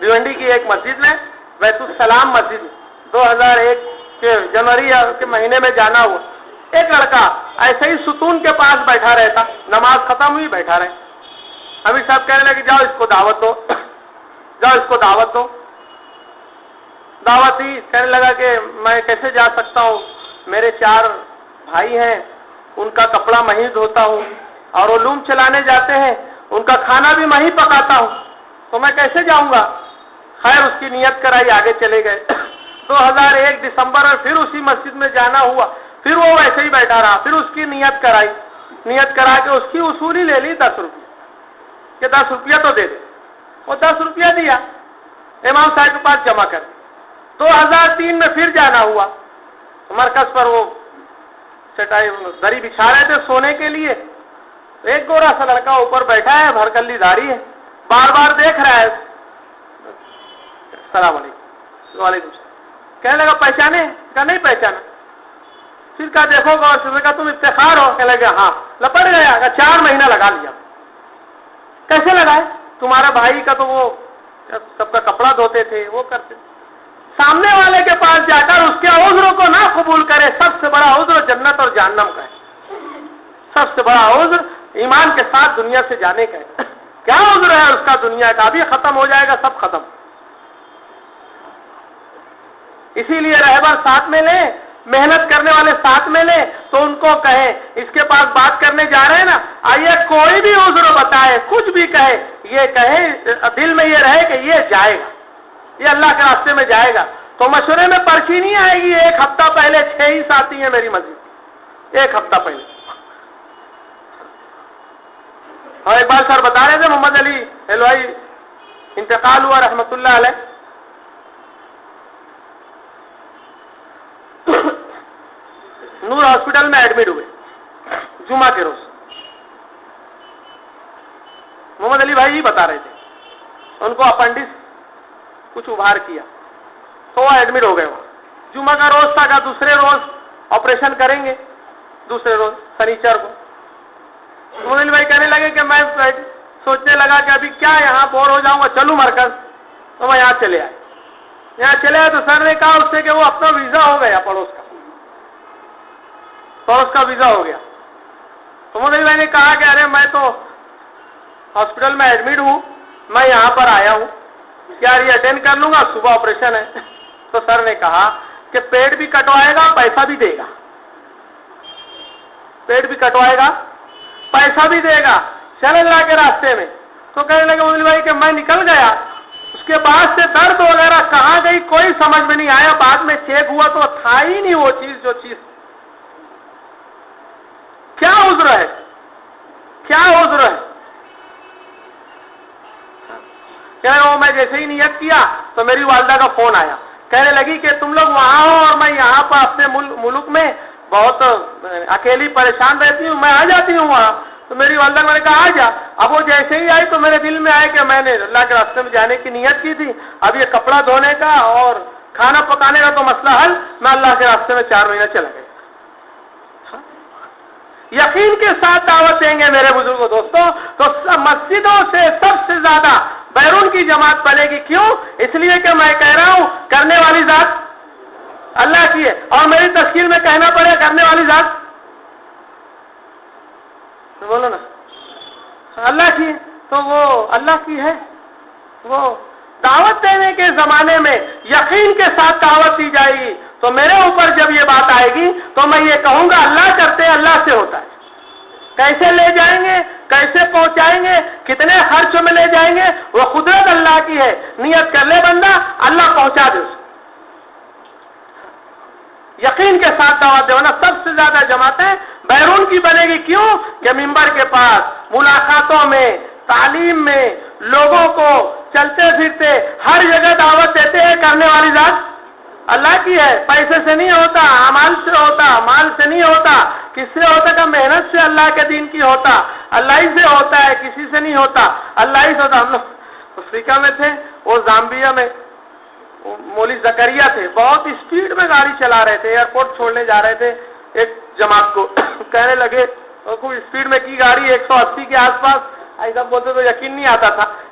بھیونڈی کی ایک مسجد میں، بیت السلام مسجد، 2001 کے جنوری کے مہینے میں جانا ہوا. ایک لڑکا ایسے ہی ستون کے پاس بیٹھا رہتا، نماز ختم ہوئی بیٹھا رہے. ابھی صاحب کہنے لگے جاؤ اس کو دعوت دو، جاؤ اس کو دعوت دو. دعوت دی. کہنے لگا کہ میں کیسے جا سکتا ہوں، میرے 4 بھائی ہیں، ان کا کپڑا میں ہی دھوتا ہوں اور وہ لوم چلانے جاتے ہیں، ان کا کھانا بھی میں ہی پکاتا ہوں، تو میں کیسے جاؤں گا. خیر اس کی نیت کرائی، آگے چلے گئے. 2001 دسمبر میں پھر اسی مسجد میں جانا ہوا، پھر وہ ویسے ہی بیٹھا رہا. پھر اس کی نیت کرائی، نیت کرا کے اس کی وصولی لے لی 10 روپیہ کہ 10 روپیہ تو دے دے. وہ 10 روپیہ دیا، امام صاحب کے پاس جمع کر. 2003 میں پھر جانا ہوا مرکز پر، وہ چٹائی دری بچھا رہے تھے سونے کے لیے. ایک گورا سا لڑکا اوپر بیٹھا ہے، بھرکلی داڑھی ہے، بار بار دیکھ رہا ہے. السلام علیکم. وعلیکم السلام. کہنے لگا پہچانے؟ کہا نہیں پہچانا. پھر کہا دیکھو گا، اور کہا تم افتخار ہو؟ کہنے لگا ہاں. لپٹ گیا. کہا 4 مہینہ لگا لیا. کیسے لگائے؟ تمہارے بھائی کا تو وہ سب کا کپڑا دھوتے تھے، وہ کرتے. سامنے والے کے پاس جا کر اس کے عذر کو نہ قبول کرے. سب سے بڑا عذر جنت اور جہنم کا ہے. سب سے بڑا عذر ایمان کے ساتھ دنیا سے جانے کا ہے. کیا عذر ہے اس کا دنیا کا؟ ابھی ختم ہو جائے گا، سب ختم. اسی لیے رہبر ساتھ میں لیں، محنت کرنے والے ساتھ میں لیں تو ان کو کہیں، اس کے پاس بات کرنے جا رہے ہیں نا، آئیے کوئی بھی عذر بتائے، کچھ بھی کہے، یہ کہے دل میں یہ رہے کہ یہ جائے گا، یہ اللہ کے راستے میں جائے گا. تو مشورے میں پرچی نہیں آئے گی. 1 ہفتہ پہلے 6 ہی ساتھی ہیں میری مسجد، 1 ہفتہ پہلے. اور ایک بار سر بتا رہے تھے محمد علی حلوائی انتقال ہوا رحمت اللہ علیہ. نور ہاسپٹل میں ایڈمٹ ہوئے جمعہ کے روز. محمد علی بھائی ہی بتا رہے تھے، ان کو اپنڈس کچھ ابھار کیا تو وہ ایڈمٹ ہو گئے. وہاں جمعہ کا روز تھا، دوسرے روز آپریشن کریں گے، دوسرے روز سنیچر کو. محمد علی بھائی کہنے لگے کہ میں سوچنے لگا کہ ابھی کیا یہاں بور ہو جاؤں گا، چلوں مرکز. تو میں یہاں چلے آئے. یہاں چلے آئے تو سر نے کہا اس سے کہ وہ اپنا ویزا ہو گیا، پڑوس کا ویزا ہو گیا. تو محمد علی بھائی نے کہا کہ ارے میں تو ہاسپٹل میں ایڈمٹ ہوں، میں یہاں پر آیا ہوں، کیا یہ اٹینڈ کر لوں گا؟ صبح آپریشن ہے. تو سر نے کہا کہ پیٹ بھی کٹوائے گا، پیسہ بھی دے گا. پیٹ بھی کٹوائے گا، پیسہ بھی دے گا، چل اللہ کے راستے میں. تو کہنے لگے محمد علی بھائی کہ میں نکل گیا. اس کے بعد سے درد وغیرہ کہاں گئی کوئی سمجھ میں نہیں آیا. بعد میں چیک ہوا تو تھا ہی نہیں وہ چیز جو چیز. کیا عذر ہے؟ کیا عذر ہے؟ کہ وہ میں جیسے ہی نیت کیا تو میری والدہ کا فون آیا، کہنے لگی کہ تم لوگ وہاں ہو اور میں یہاں پر اپنے ملک میں بہت اکیلی پریشان رہتی ہوں، میں آ جاتی ہوں وہاں. تو میری والدہ نے کہا آ جا. اب وہ جیسے ہی آئی تو میرے دل میں آئے کہ میں نے اللہ کے راستے میں جانے کی نیت کی تھی، اب یہ کپڑا دھونے کا اور کھانا پکانے کا تو مسئلہ حل، میں اللہ کے راستے میں 4 مہینہ چلا گیا. یقین کے ساتھ دعوت دیں گے میرے بزرگوں دوستوں تو مسجدوں سے سب سے زیادہ بیرون کی جماعت پلے گی. کیوں؟ اس لیے کہ میں کہہ رہا ہوں کرنے والی ذات اللہ کی ہے، اور میری تشکیل میں کہنا پڑے کرنے والی ذات بولو نا اللہ کی ہے. تو وہ اللہ کی ہے. وہ دعوت دینے کے زمانے میں یقین کے ساتھ دعوت دی جائے گی. تو میرے اوپر جب یہ بات آئے گی تو میں یہ کہوں گا اللہ کرتے ہیں، اللہ سے ہوتا ہے. کیسے لے جائیں گے، کیسے پہنچائیں گے، کتنے خرچ میں لے جائیں گے، وہ قدرت اللہ کی ہے. نیت کر لے بندہ، اللہ پہنچا دے. یقین کے ساتھ دعوت دے. ورنہ سب سے زیادہ جماعتیں بیرون کی بنے گی. کیوں؟ کہ منبر کے پاس ملاقاتوں میں، تعلیم میں لوگوں کو چلتے پھرتے ہر جگہ دعوت دیتے ہیں کرنے والی ذات اللہ کی ہے. پیسے سے نہیں ہوتا، اعمال سے ہوتا، مال سے نہیں ہوتا. کس سے ہوتا؟ کہ محنت سے اللہ کے دین کی ہوتا. اللہ ہی سے ہوتا ہے، کسی سے نہیں ہوتا، اللہ ہی سے ہوتا. ہم لوگ افریقہ میں تھے، وہ زامبیا میں مولوی زکریا تھے، بہت اسپیڈ میں گاڑی چلا رہے تھے، ایئرپورٹ چھوڑنے جا رہے تھے ایک جماعت کو. کہنے لگے خوب اسپیڈ میں کی گاڑی 180 کے آس پاس. ایسا بولتے تو یقین نہیں آتا تھا.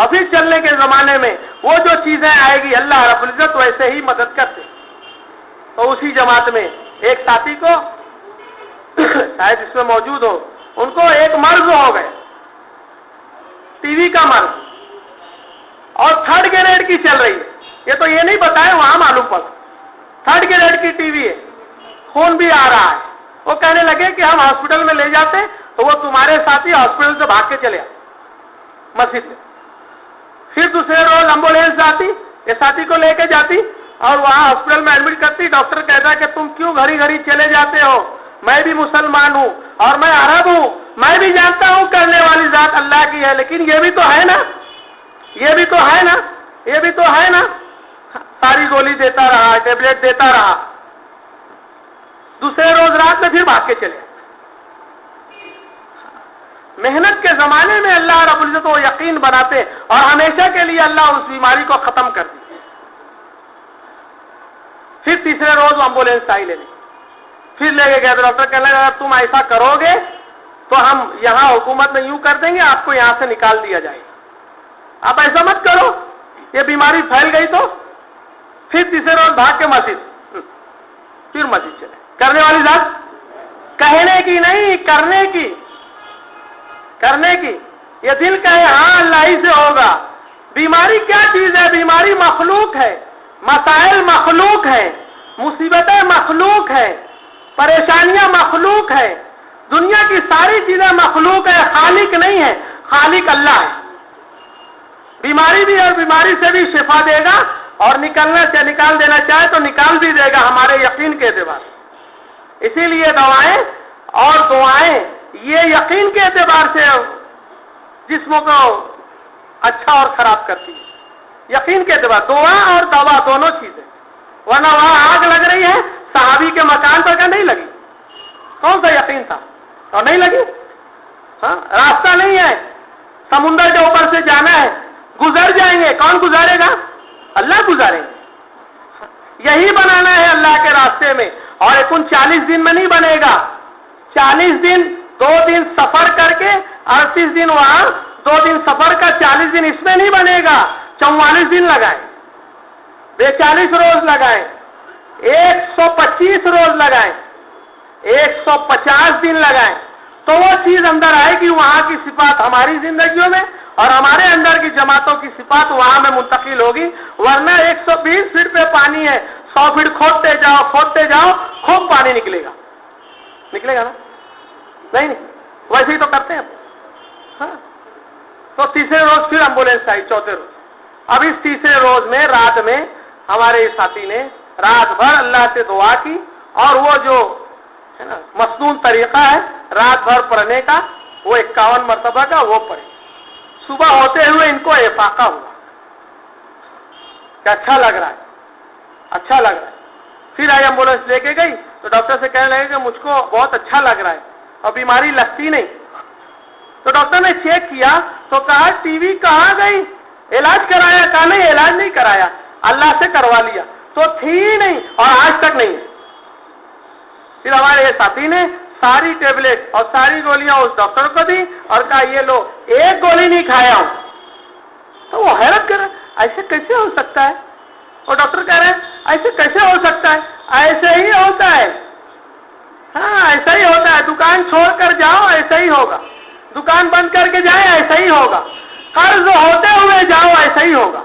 اور پھر چلنے کے زمانے میں وہ جو چیزیں آئے گی اللہ رب العزت ویسے ہی مدد کرتے. تو اسی جماعت میں ایک ساتھی کو شاید اس میں موجود ہو، ان کو ایک مرض ہو گئے، ٹی وی کا مرض، اور 3rd گریڈ کی چل رہی ہے. یہ تو یہ نہیں بتائے، وہاں معلوم پڑا 3rd گریڈ کی ٹی وی ہے، خون بھی آ رہا ہے. وہ کہنے لگے کہ ہم ہاسپٹل میں لے جاتے تو وہ تمہارے ساتھی ہاسپٹل سے بھاگ کے چلے آئے مسجد میں. پھر دوسرے روز ایمبولینس آتی، یہ ساتھی کو لے کے جاتی اور وہاں ہاسپٹل میں ایڈمٹ کرتی. ڈاکٹر کہتا کہ تم کیوں گھڑی گھڑی چلے جاتے ہو، میں بھی مسلمان ہوں اور میں عرب ہوں، میں بھی جانتا ہوں کرنے والی ذات اللہ کی ہے، لیکن یہ بھی تو ہے نا، یہ بھی تو ہے نا، یہ بھی تو ہے نا. ساری گولی دیتا رہا، ٹیبلٹ دیتا رہا. دوسرے روز رات میں پھر بھاگ کے چلے. محنت کے زمانے میں اللہ رب العزت کو یقین بناتے اور ہمیشہ کے لیے اللہ اس بیماری کو ختم کر دیتے. پھر تیسرے روز ایمبولینس آئی لینے، پھر لے کے گئے تو ڈاکٹر کہنے لگا تم ایسا کرو گے تو ہم یہاں حکومت میں یوں کر دیں گے، آپ کو یہاں سے نکال دیا جائے گا، آپ ایسا مت کرو، یہ بیماری پھیل گئی تو. پھر تیسرے روز بھاگ کے مسجد، پھر مسجد چلے. کرنے والی ذات کہنے کی نہیں، کرنے کی، کرنے کی. یہ دل کہے ہاں اللہ ہی سے ہوگا. بیماری کیا چیز ہے؟ بیماری مخلوق ہے، مسائل مخلوق ہے، مصیبتیں مخلوق ہے، پریشانیاں مخلوق ہے، دنیا کی ساری چیزیں مخلوق ہے، خالق نہیں ہے. خالق اللہ ہے. بیماری بھی اور بیماری سے بھی شفا دے گا اور نکال دینا چاہے تو نکال بھی دے گا ہمارے یقین کے اعتبار سے. اسی لیے دوائیں اور دعائیں یہ یقین کے اعتبار سے جسموں کو اچھا اور خراب کرتی ہے. یقین کے اعتبار دعا اور دوا دونوں چیزیں. ورنہ وہاں آگ لگ رہی ہے، صحابی کے مکان پر کا نہیں لگی، کون سا یقین تھا اور نہیں لگی. ہاں راستہ نہیں ہے، سمندر کے اوپر سے جانا ہے، گزر جائیں گے. کون گزارے گا؟ اللہ گزاریں گے. یہی بنانا ہے اللہ کے راستے میں. اور یہ 40 دن میں نہیں بنے گا. 40 دن 2 دن سفر کر کے 38 دن وہاں، 2 دن سفر کا 40 دن اس میں نہیں بنے گا. 44 دن لگائیں، 42 روز لگائیں، 125 روز لگائیں، 150 دن لگائیں تو وہ چیز اندر آئے گی. وہاں کی صفات ہماری زندگیوں میں اور ہمارے اندر کی جماعتوں کی صفات وہاں میں منتقل ہوگی. ورنہ 120 فٹ پہ پانی ہے، 100 فٹ کھودتے جاؤ خوب پانی نکلے گا. نکلے گا نا؟ نہیں، ویسے ہی تو کرتے ہیں. ہاں تو تیسرے روز پھر ایمبولینس آئی. چوتھے روز، اب اس تیسرے روز میں رات میں ہمارے ساتھی نے رات بھر اللہ سے دعا کی اور وہ جو ہے نا مصنون طریقہ ہے رات بھر پڑھنے کا، وہ 51 مرتبہ کا وہ پڑھے. صبح ہوتے ہوئے ان کو افاقہ ہوا کہ اچھا لگ رہا ہے، اچھا لگ رہا ہے. پھر آئی ایمبولینس لے کے گئی تو ڈاکٹر سے کہنے لگے کہ مجھ کو بہت اچھا لگ رہا ہے اور بیماری لگتی نہیں. تو ڈاکٹر نے چیک کیا تو کہا ٹی وی کہاں گئی؟ علاج کرایا؟ کہا نہیں علاج نہیں کرایا، اللہ سے کروا لیا. تو تھی نہیں اور آج تک نہیں. پھر ہمارے یہ ساتھی نے ساری ٹیبلٹ اور ساری گولیاں اس ڈاکٹر کو دی اور کہا یہ لو، ایک گولی نہیں کھایا ہوں. تو وہ حیرت کر ایسے کیسے ہو سکتا ہے؟ اور ڈاکٹر کہہ رہے ہیں ایسے کیسے ہو سکتا ہے؟ ایسے ہی ہوتا ہے. ہاں ایسا ہی ہوتا ہے. دکان چھوڑ کر جاؤ ایسا ہی ہوگا، دکان بند کر کے جائیں ایسا ہی ہوگا، قرض ہوتے ہوئے جاؤ ایسا ہی ہوگا،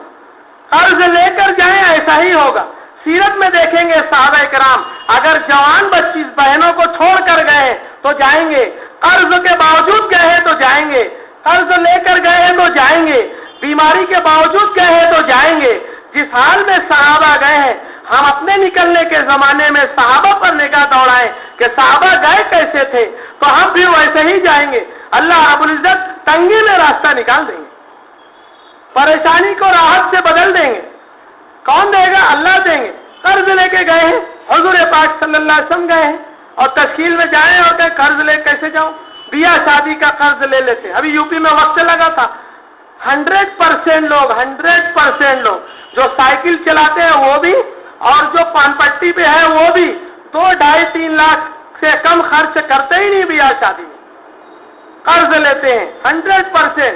قرض لے کر جائیں ایسا ہی ہوگا. سیرت میں دیکھیں گے صحابہ کرام اگر جوان بچی بہنوں کو چھوڑ کر گئے تو جائیں گے، قرض کے باوجود گئے ہیں تو جائیں گے، قرض لے کر گئے ہیں تو جائیں گے، بیماری کے باوجود گئے ہیں تو جائیں گے. جس حال میں صحابہ گئے ہیں ہم اپنے نکلنے کے زمانے میں صحابہ پر نگاہ دوڑائیں کہ صحابہ گئے کیسے تھے تو ہم بھی ویسے ہی جائیں گے. اللہ رب العزت تنگی میں راستہ نکال دیں گے، پریشانی کو راحت سے بدل دیں گے. کون دے گا؟ اللہ دیں گے. قرض لے کے گئے ہیں، حضور پاک صلی اللہ علیہ وسلم گئے ہیں اور تشکیل میں جائیں اور کہ قرض لے کیسے جاؤں؟ بیاہ شادی کا قرض لے لیتے. ابھی یو پی میں وقت لگا تھا 100% لوگ جو سائیکل چلاتے ہیں وہ بھی اور جو پان پٹی پہ ہے وہ بھی 2-2.5-3 لاکھ سے کم خرچ کرتے ہی نہیں بیاہ شادی میں، قرض لیتے ہیں 100%.